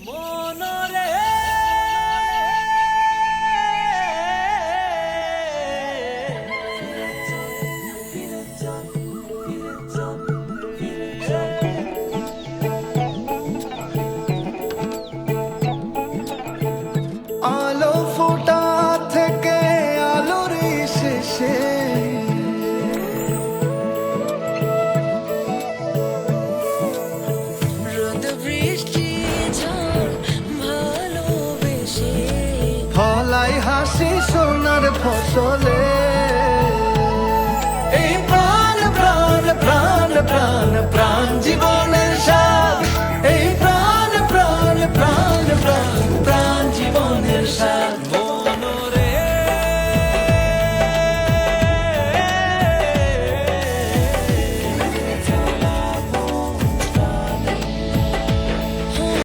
মনরে আলো ফোটা থেকে আলোর শেষে রোদ বৃষ্টি ঝড় ভালোবেসে ফলাই হাসি সোনার ফসলে